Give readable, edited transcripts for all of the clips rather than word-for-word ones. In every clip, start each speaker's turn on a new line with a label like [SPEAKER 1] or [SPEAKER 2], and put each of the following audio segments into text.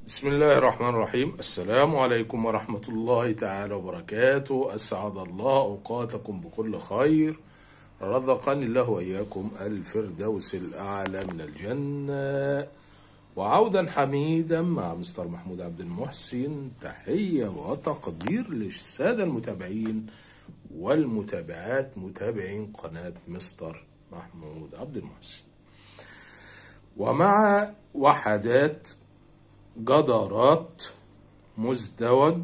[SPEAKER 1] بسم الله الرحمن الرحيم. السلام عليكم ورحمة الله تعالى وبركاته. أسعد الله أوقاتكم بكل خير. رزقني الله وإياكم الفردوس الأعلى من الجنة. وعودا حميدا مع مستر محمود عبد المحسن. تحية وتقدير للسادة المتابعين والمتابعات متابعين قناة مستر محمود عبد المحسن. ومع وحدات جدارات مزدوج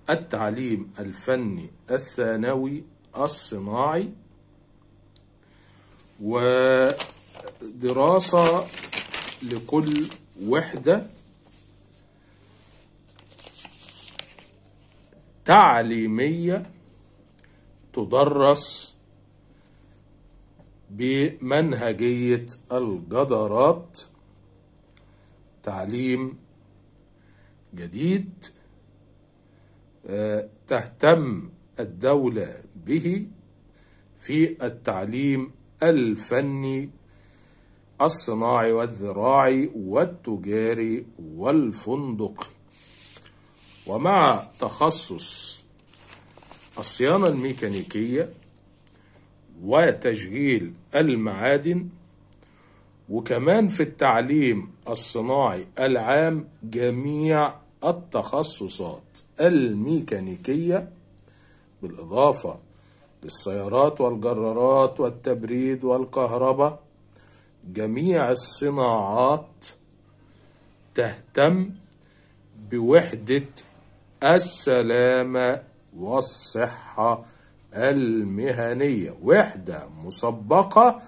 [SPEAKER 1] التعليم الفني الثانوي الصناعي، ودراسة لكل وحدة تعليمية تدرس بمنهجية الجدارات. تعليم جديد تهتم الدولة به في التعليم الفني الصناعي والزراعي والتجاري والفندقي، ومع تخصص الصيانة الميكانيكية وتشغيل المعادن. وكمان في التعليم الصناعي العام جميع التخصصات الميكانيكية، بالإضافة للسيارات والجرارات والتبريد والكهرباء. جميع الصناعات تهتم بوحدة السلامة والصحة المهنية، وحدة مسبقة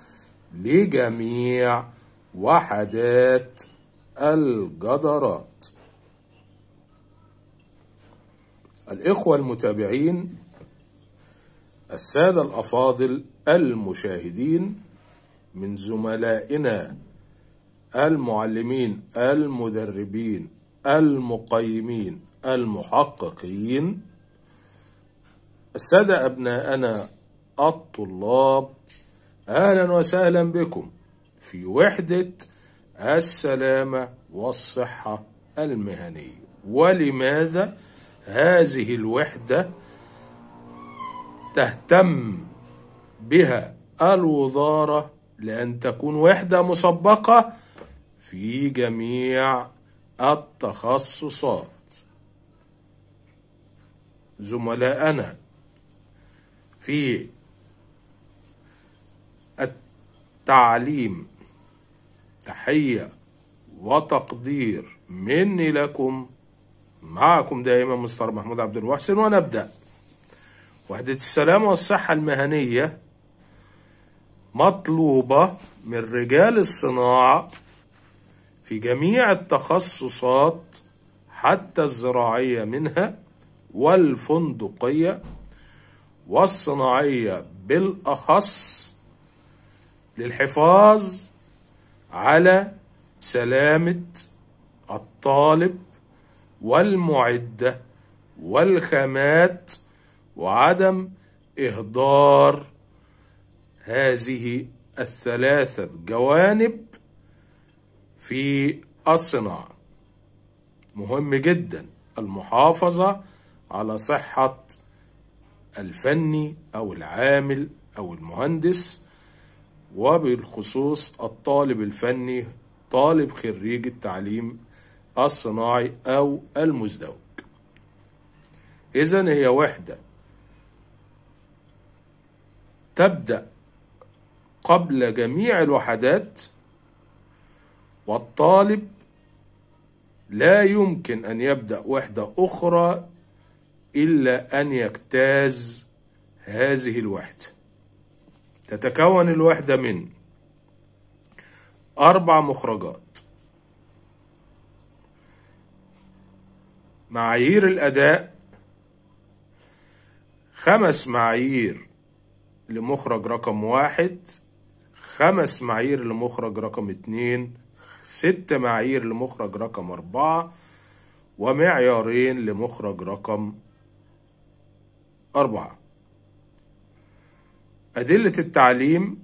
[SPEAKER 1] لجميع وحدات الجدارات. الإخوة المتابعين، السادة الأفاضل المشاهدين، من زملائنا المعلمين المدربين المقيمين المحققين، السادة أبناءنا الطلاب، أهلا وسهلا بكم في وحدة السلامة والصحة المهنية. ولماذا هذه الوحدة تهتم بها الوزارة؟ لأن تكون وحدة مسبقة في جميع التخصصات. زملائنا في التعليم، تحية وتقدير مني لكم. معكم دائما مستر محمود عبد المحسن. ونبدأ. وحدة السلامة والصحة المهنية مطلوبة من رجال الصناعة في جميع التخصصات حتى الزراعية منها، والفندقية والصناعية بالأخص، للحفاظ على سلامة الطالب والمعدة والخامات، وعدم إهدار هذه الثلاثة جوانب في الصناعة. مهم جدا المحافظة على صحة الفني أو العامل أو المهندس، وبالخصوص الطالب الفني، طالب خريج التعليم الصناعي أو المزدوج. إذن هي وحدة تبدأ قبل جميع الوحدات، والطالب لا يمكن أن يبدأ وحدة أخرى إلا أن يجتاز هذه الوحدة. تتكون الوحدة من 4 مخرجات: معايير الأداء، 5 معايير لمخرج رقم 1، 5 معايير لمخرج رقم 2، 6 معايير لمخرج رقم 4، ومعيارين لمخرج رقم 4. أدلة التعليم: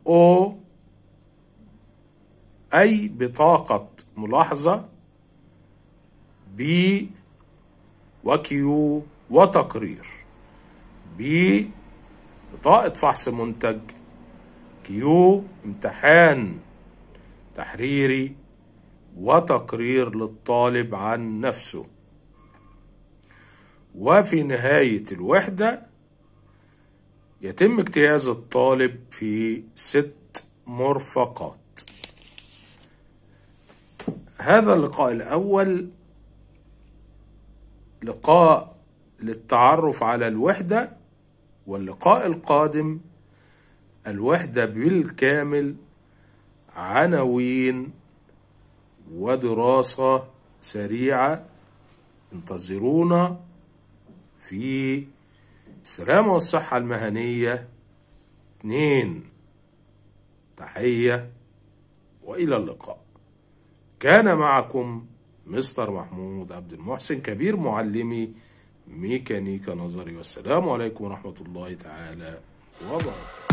[SPEAKER 1] O أي بطاقة ملاحظة B وكيو وتقرير. B بطاقة فحص منتج، كيو امتحان تحريري، وتقرير للطالب عن نفسه. وفي نهاية الوحدة يتم اجتياز الطالب في 6 مرفقات. هذا اللقاء الأول لقاء للتعرف على الوحدة، واللقاء القادم الوحدة بالكامل، عناوين ودراسة سريعة. انتظرونا في السلامة والصحة المهنية 2. تحية وإلى اللقاء. كان معكم مستر محمود عبد المحسن، كبير معلمي ميكانيكا نظري، والسلام عليكم ورحمة الله تعالى وبركاته.